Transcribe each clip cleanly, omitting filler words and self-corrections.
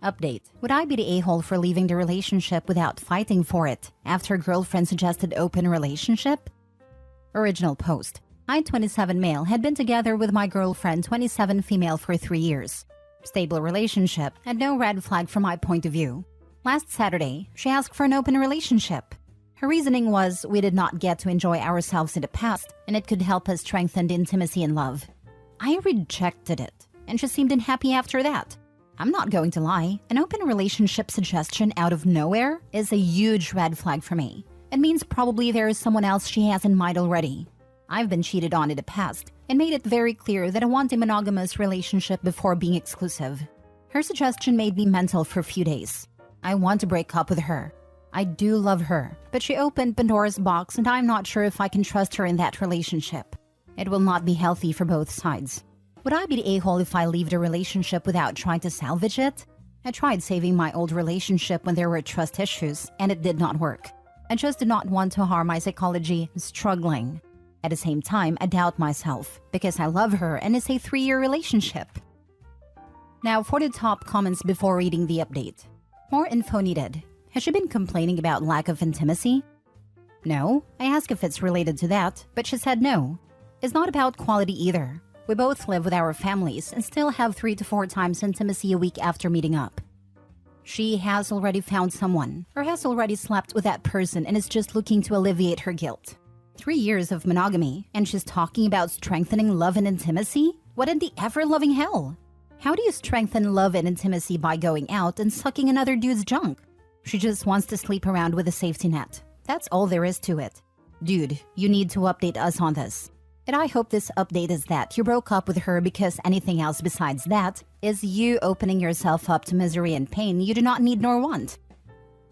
Update. Would I be the a-hole for leaving the relationship without fighting for it after girlfriend suggested open relationship? Original post. I, 27 male, had been together with my girlfriend, 27 female, for 3 years. Stable relationship and no red flag from my point of view. Last Saturday, she asked for an open relationship. Her reasoning was we did not get to enjoy ourselves in the past and it could help us strengthen the intimacy and love. I rejected it and she seemed unhappy after that. I'm not going to lie, an open relationship suggestion out of nowhere is a huge red flag for me. It means probably there is someone else she has in mind already. I've been cheated on in the past and made it very clear that I want a monogamous relationship before being exclusive. Her suggestion made me mental for a few days. I want to break up with her. I do love her, but she opened Pandora's box and I'm not sure if I can trust her in that relationship. It will not be healthy for both sides. Would I be the a-hole if I leave the relationship without trying to salvage it? I tried saving my old relationship when there were trust issues and it did not work. I just did not want to harm my psychology struggling. At the same time, I doubt myself because I love her and it's a 3-year relationship. Now for the top comments before reading the update. More info needed. Has she been complaining about lack of intimacy? No. I asked if it's related to that, but she said no. It's not about quality either. We both live with our families and still have 3 to 4 times intimacy a week after meeting up. She has already found someone or has already slept with that person and is just looking to alleviate her guilt. 3 years of monogamy and she's talking about strengthening love and intimacy? What in the ever-loving hell? How do you strengthen love and intimacy by going out and sucking another dude's junk? She just wants to sleep around with a safety net. That's all there is to it. Dude, you need to update us on this. And I hope this update is that you broke up with her because anything else besides that is you opening yourself up to misery and pain you do not need nor want.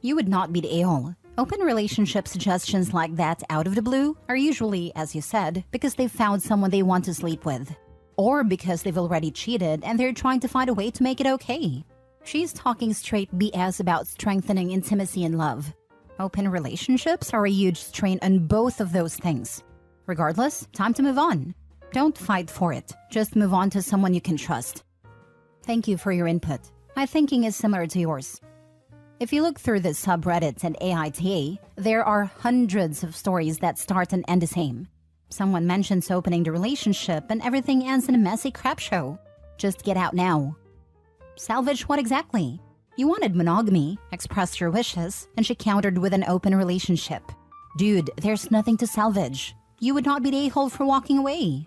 You would not be the a-hole. Open relationship suggestions like that out of the blue are usually, as you said, because they found someone they want to sleep with. Or because they've already cheated and they're trying to find a way to make it okay. She's talking straight BS about strengthening intimacy and love. Open relationships are a huge strain on both of those things. Regardless, time to move on. Don't fight for it. Just move on to someone you can trust. Thank you for your input. My thinking is similar to yours. If you look through the subreddits and AITA, there are hundreds of stories that start and end the same. Someone mentions opening the relationship and everything ends in a messy crap show. Just get out now. Salvage what exactly? You wanted monogamy, expressed your wishes, and she countered with an open relationship. Dude, there's nothing to salvage. You would not be the a-hole for walking away.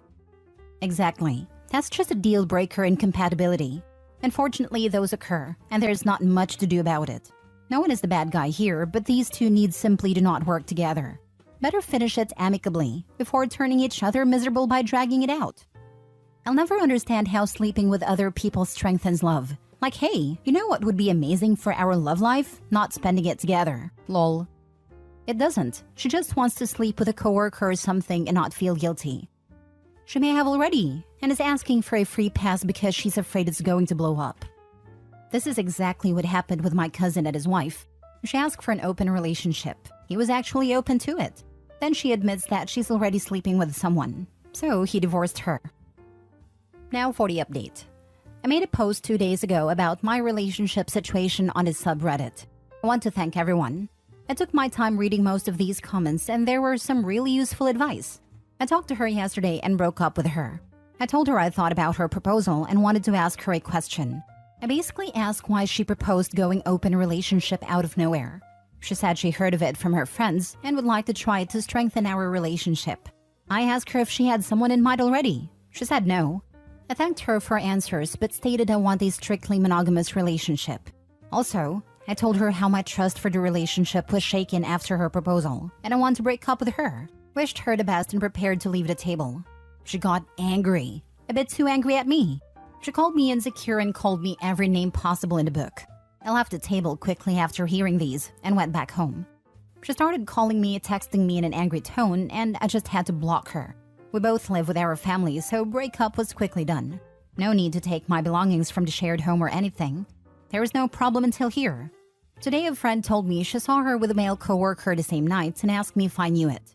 Exactly. That's just a deal breaker in compatibility. Unfortunately, those occur, and there's not much to do about it. No one is the bad guy here, but these two needs simply do not work together. Better finish it amicably before turning each other miserable by dragging it out. I'll never understand how sleeping with other people strengthens love. Like, hey, you know what would be amazing for our love life? Not spending it together. Lol. It doesn't. She just wants to sleep with a coworker or something and not feel guilty. She may have already, and is asking for a free pass because she's afraid it's going to blow up. This is exactly what happened with my cousin and his wife. She asked for an open relationship. He was actually open to it. Then she admits that she's already sleeping with someone. So he divorced her. Now for the update. I made a post 2 days ago about my relationship situation on this subreddit. I want to thank everyone. I took my time reading most of these comments and there were some really useful advice. I talked to her yesterday and broke up with her. I told her I thought about her proposal and wanted to ask her a question. I basically asked why she proposed going open relationship out of nowhere. She said she heard of it from her friends and would like to try it to strengthen our relationship. I asked her if she had someone in mind already. She said no. I thanked her for her answers but stated I want a strictly monogamous relationship. Also, I told her how my trust for the relationship was shaken after her proposal and I want to break up with her. Wished her the best and prepared to leave the table. She got angry. A bit too angry at me. She called me insecure and called me every name possible in the book. I left the table quickly after hearing these and went back home. She started calling me, texting me in an angry tone, and I just had to block her. We both live with our families, so breakup was quickly done. No need to take my belongings from the shared home or anything. There was no problem until here. Today a friend told me she saw her with a male coworker the same night and asked me if I knew it.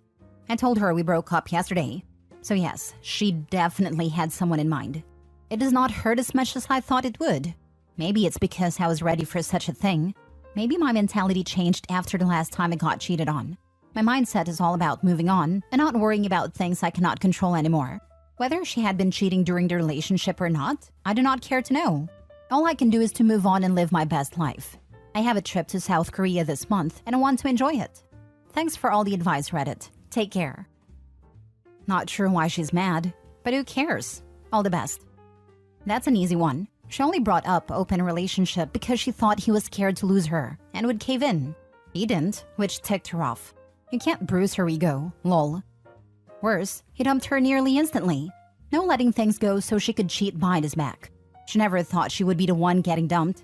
I told her we broke up yesterday. So yes, she definitely had someone in mind. It does not hurt as much as I thought it would. Maybe it's because I was ready for such a thing. Maybe my mentality changed after the last time I got cheated on. My mindset is all about moving on and not worrying about things I cannot control anymore. Whether she had been cheating during the relationship or not, I do not care to know. All I can do is to move on and live my best life. I have a trip to South Korea this month and I want to enjoy it. Thanks for all the advice, Reddit. Take care. Not sure why she's mad, but who cares? All the best. That's an easy one. She only brought up open relationship because she thought he was scared to lose her and would cave in. He didn't, which ticked her off. You can't bruise her ego, lol. Worse, he dumped her nearly instantly. No letting things go so she could cheat behind his back. She never thought she would be the one getting dumped.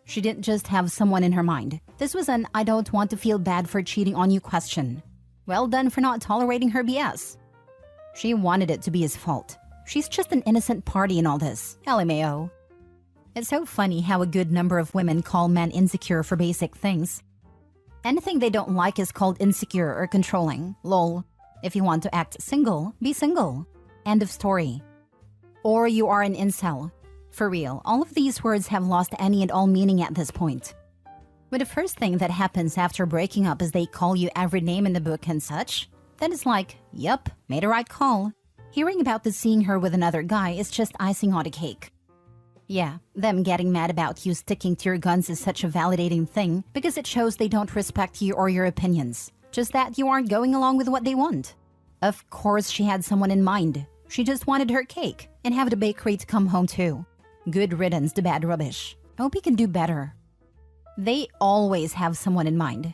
She didn't just have someone in her mind. This was an I don't want to feel bad for cheating on you question. Well done for not tolerating her BS. She wanted it to be his fault. She's just an innocent party in all this. LMAO. It's so funny how a good number of women call men insecure for basic things. Anything they don't like is called insecure or controlling. Lol. If you want to act single, be single. End of story. Or you are an incel. For real, all of these words have lost any and all meaning at this point. But the first thing that happens after breaking up is they call you every name in the book and such, then it's like, yup, made a right call. Hearing about the seeing her with another guy is just icing on the cake. Yeah, them getting mad about you sticking to your guns is such a validating thing because it shows they don't respect you or your opinions, just that you aren't going along with what they want. Of course she had someone in mind. She just wanted her cake and have the bakery to come home too. Good riddance to bad rubbish. Hope he can do better. They always have someone in mind.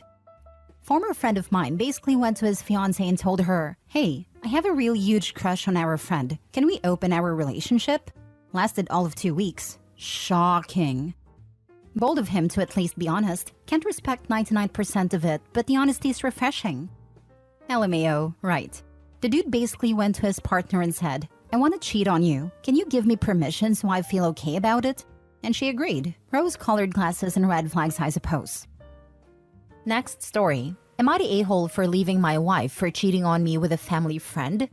Former friend of mine basically went to his fiancée and told her, "Hey, I have a real huge crush on our friend. Can we open our relationship?" Lasted all of 2 weeks. Shocking. Bold of him to at least be honest. Can't respect 99% of it, but the honesty is refreshing. LMAO, right. The dude basically went to his partner and said, "I want to cheat on you. Can you give me permission so I feel okay about it?" And she agreed. Rose-colored glasses and red flags, I suppose. Next story. Am I the a-hole for leaving my wife for cheating on me with a family friend?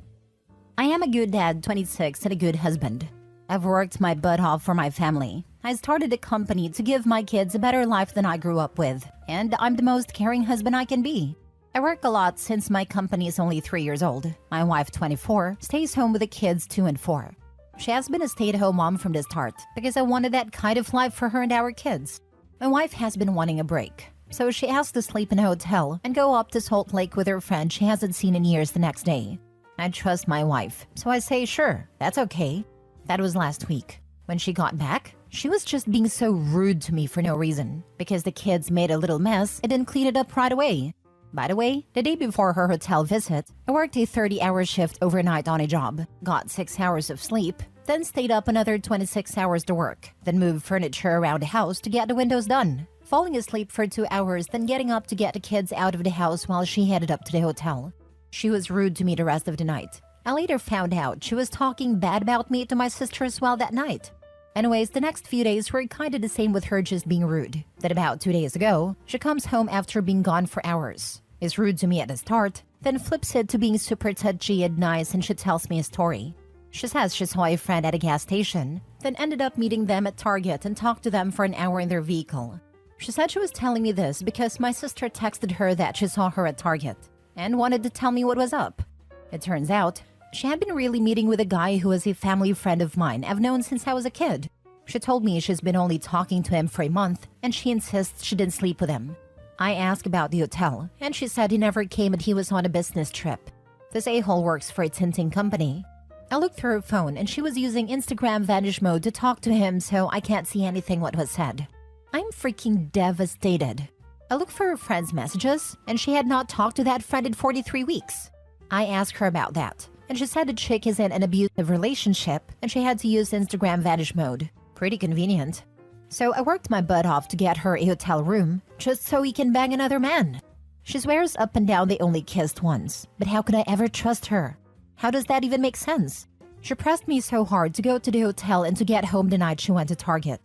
I am a good dad, 26, and a good husband. I've worked my butt off for my family. I started a company to give my kids a better life than I grew up with, and I'm the most caring husband I can be. I work a lot since my company is only 3 years old. My wife, 24, stays home with the kids 2 and 4. She has been a stay-at-home mom from the start because I wanted that kind of life for her and our kids. My wife has been wanting a break, so she asked to sleep in a hotel and go up to Salt Lake with her friend she hasn't seen in years the next day. I trust my wife, so I say sure, that's okay. That was last week. When she got back, she was just being so rude to me for no reason because the kids made a little mess and didn't clean it up right away. By the way, the day before her hotel visit, I worked a 30-hour shift overnight on a job, got 6 hours of sleep, then stayed up another 26 hours to work, then moved furniture around the house to get the windows done, falling asleep for 2 hours, then getting up to get the kids out of the house while she headed up to the hotel. She was rude to me the rest of the night. I later found out she was talking bad about me to my sister as well that night. Anyways, the next few days were kinda the same with her just being rude. Then about 2 days ago, she comes home after being gone for hours, is rude to me at the start, then flips it to being super touchy and nice and she tells me a story. She says she saw a friend at a gas station, then ended up meeting them at Target and talked to them for an hour in their vehicle. She said she was telling me this because my sister texted her that she saw her at Target and wanted to tell me what was up. It turns out, she had been really meeting with a guy who was a family friend of mine I've known since I was a kid. She told me she's been only talking to him for a month and she insists she didn't sleep with him. I asked about the hotel and she said he never came and he was on a business trip. This a-hole works for a tinting company. I looked through her phone and she was using Instagram vanish mode to talk to him so I can't see anything what was said. I'm freaking devastated. I looked for her friend's messages and she had not talked to that friend in 43 weeks. I asked her about that. And she said the chick is in an abusive relationship and she had to use Instagram vanish mode. Pretty convenient. So I worked my butt off to get her a hotel room just so he can bang another man. She swears up and down they only kissed once, but how could I ever trust her? How does that even make sense? She pressed me so hard to go to the hotel and to get home the night she went to Target.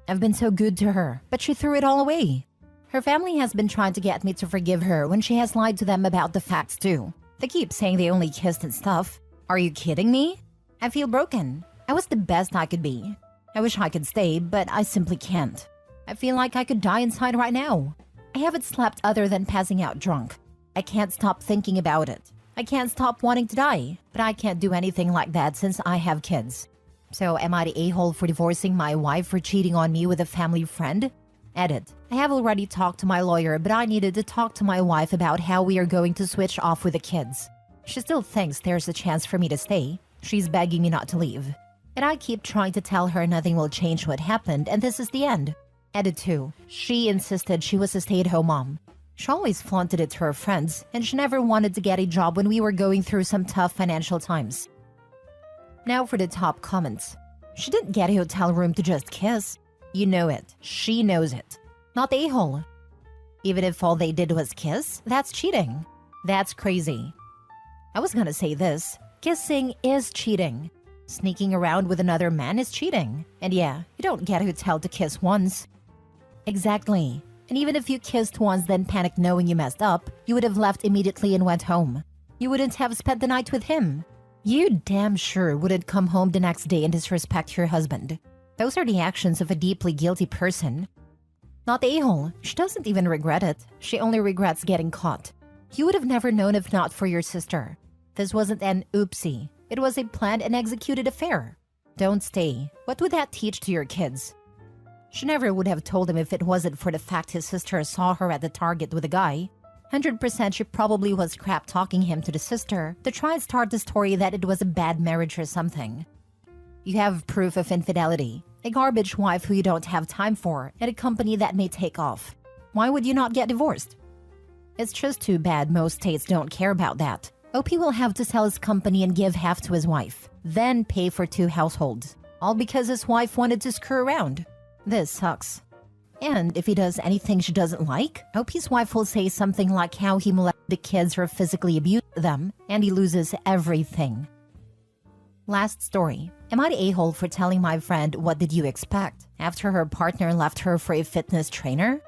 I've been so good to her, but she threw it all away. Her family has been trying to get me to forgive her when she has lied to them about the facts too. They keep saying they only kissed and stuff. Are you kidding me? I feel broken. I was the best I could be. I wish I could stay, but I simply can't. I feel like I could die inside right now. I haven't slept other than passing out drunk. I can't stop thinking about it. I can't stop wanting to die, but I can't do anything like that since I have kids. So am I the a-hole for divorcing my wife for cheating on me with a family friend? Edit. I have already talked to my lawyer, but I needed to talk to my wife about how we are going to switch off with the kids. She still thinks there's a chance for me to stay. She's begging me not to leave. And I keep trying to tell her nothing will change what happened and this is the end. Edit 2. She insisted she was a stay-at-home mom. She always flaunted it to her friends, and she never wanted to get a job when we were going through some tough financial times. Now for the top comments. She didn't get a hotel room to just kiss. You know it. She knows it. Not the a-hole. Even if all they did was kiss, that's cheating. That's crazy. I was gonna say this. Kissing is cheating. Sneaking around with another man is cheating. And yeah, you don't get a hotel to kiss once. Exactly. And even if you kissed once then panicked knowing you messed up, you would have left immediately and went home. You wouldn't have spent the night with him. You damn sure wouldn't come home the next day and disrespect your husband. Those are the actions of a deeply guilty person. Not the a-hole. She doesn't even regret it. She only regrets getting caught. You would have never known if not for your sister. This wasn't an oopsie. It was a planned and executed affair. Don't stay. What would that teach to your kids? She never would have told him if it wasn't for the fact his sister saw her at the Target with a guy. 100% she probably was crap-talking him to the sister to try and start the story that it was a bad marriage or something. You have proof of infidelity, a garbage wife who you don't have time for, and a company that may take off. Why would you not get divorced? It's just too bad most states don't care about that. OP will have to sell his company and give half to his wife, then pay for 2 households, all because his wife wanted to screw around. This sucks. And if he does anything she doesn't like, OP's wife will say something like how he molested the kids or physically abused them, and he loses everything. Last story. Am I the a-hole for telling my friend what did you expect after her partner left her for a fitness trainer?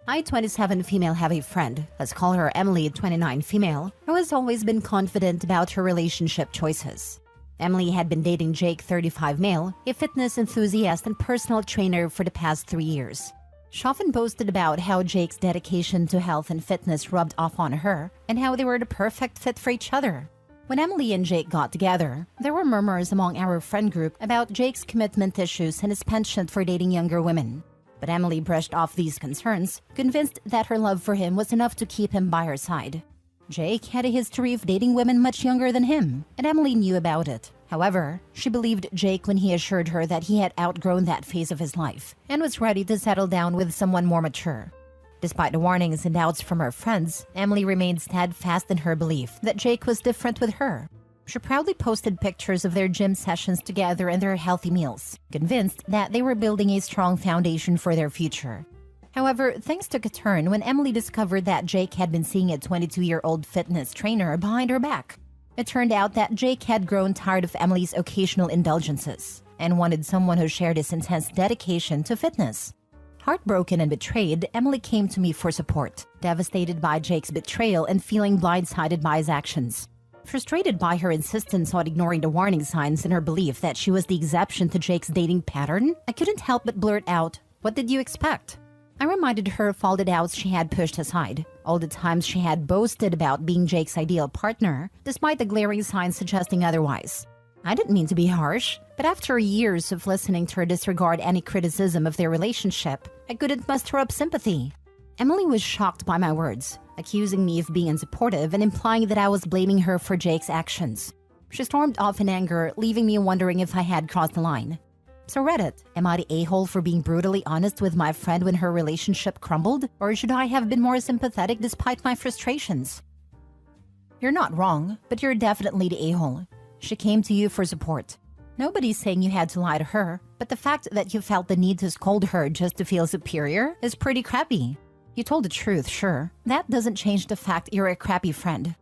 I, 27 female, have a friend, let's call her Emily, 29 female, who has always been confident about her relationship choices. Emily had been dating Jake, 35 male, a fitness enthusiast and personal trainer for the past 3 years. She often boasted about how Jake's dedication to health and fitness rubbed off on her and how they were the perfect fit for each other. When Emily and Jake got together, there were murmurs among our friend group about Jake's commitment issues and his penchant for dating younger women. But Emily brushed off these concerns, convinced that her love for him was enough to keep him by her side. Jake had a history of dating women much younger than him, and Emily knew about it. However, she believed Jake when he assured her that he had outgrown that phase of his life and was ready to settle down with someone more mature. Despite the warnings and doubts from her friends, Emily remained steadfast in her belief that Jake was different with her. She proudly posted pictures of their gym sessions together and their healthy meals, convinced that they were building a strong foundation for their future. However, things took a turn when Emily discovered that Jake had been seeing a 22-year-old fitness trainer behind her back. It turned out that Jake had grown tired of Emily's occasional indulgences and wanted someone who shared his intense dedication to fitness. Heartbroken and betrayed, Emily came to me for support, devastated by Jake's betrayal and feeling blindsided by his actions. Frustrated by her insistence on ignoring the warning signs and her belief that she was the exception to Jake's dating pattern, I couldn't help but blurt out, "What did you expect?" I reminded her of all the doubts she had pushed aside, all the times she had boasted about being Jake's ideal partner, despite the glaring signs suggesting otherwise. I didn't mean to be harsh, but after years of listening to her disregard any criticism of their relationship, I couldn't muster up sympathy. Emily was shocked by my words, accusing me of being unsupportive and implying that I was blaming her for Jake's actions. She stormed off in anger, leaving me wondering if I had crossed the line. So Reddit, am I the a-hole for being brutally honest with my friend when her relationship crumbled? Or should I have been more sympathetic despite my frustrations? You're not wrong, but you're definitely the a-hole. She came to you for support. Nobody's saying you had to lie to her, but the fact that you felt the need to scold her just to feel superior is pretty crappy. You told the truth, sure. That doesn't change the fact you're a crappy friend.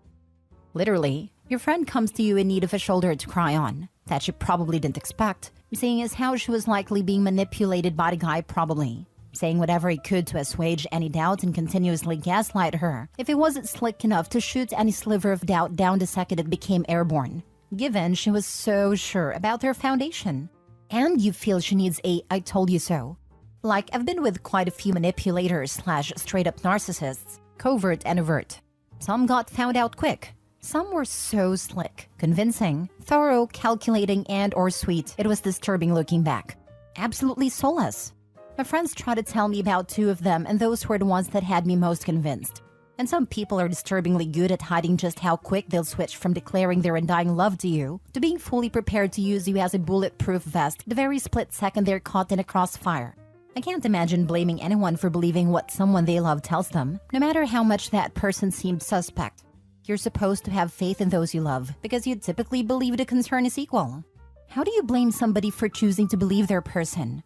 Literally, your friend comes to you in need of a shoulder to cry on, that she probably didn't expect, seeing as how she was likely being manipulated by the guy probably, saying whatever he could to assuage any doubt and continuously gaslight her if he wasn't slick enough to shoot any sliver of doubt down the second it became airborne, given she was so sure about their foundation. And you feel she needs a "I told you so." Like, I've been with quite a few manipulators / straight up narcissists, covert and overt. Some got found out quick. Some were so slick, convincing, thorough, calculating, and or sweet. It was disturbing looking back. Absolutely soulless. My friends tried to tell me about 2 of them, and those were the ones that had me most convinced. And some people are disturbingly good at hiding just how quick they'll switch from declaring their undying love to you to being fully prepared to use you as a bulletproof vest the very split second they're caught in a crossfire. I can't imagine blaming anyone for believing what someone they love tells them, no matter how much that person seemed suspect. You're supposed to have faith in those you love because you typically believe the concern is equal. How do you blame somebody for choosing to believe their person?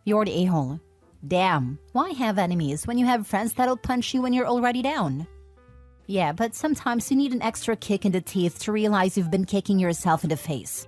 You're the a-hole. Damn, why have enemies when you have friends that'll punch you when you're already down? Yeah, but sometimes you need an extra kick in the teeth to realize you've been kicking yourself in the face.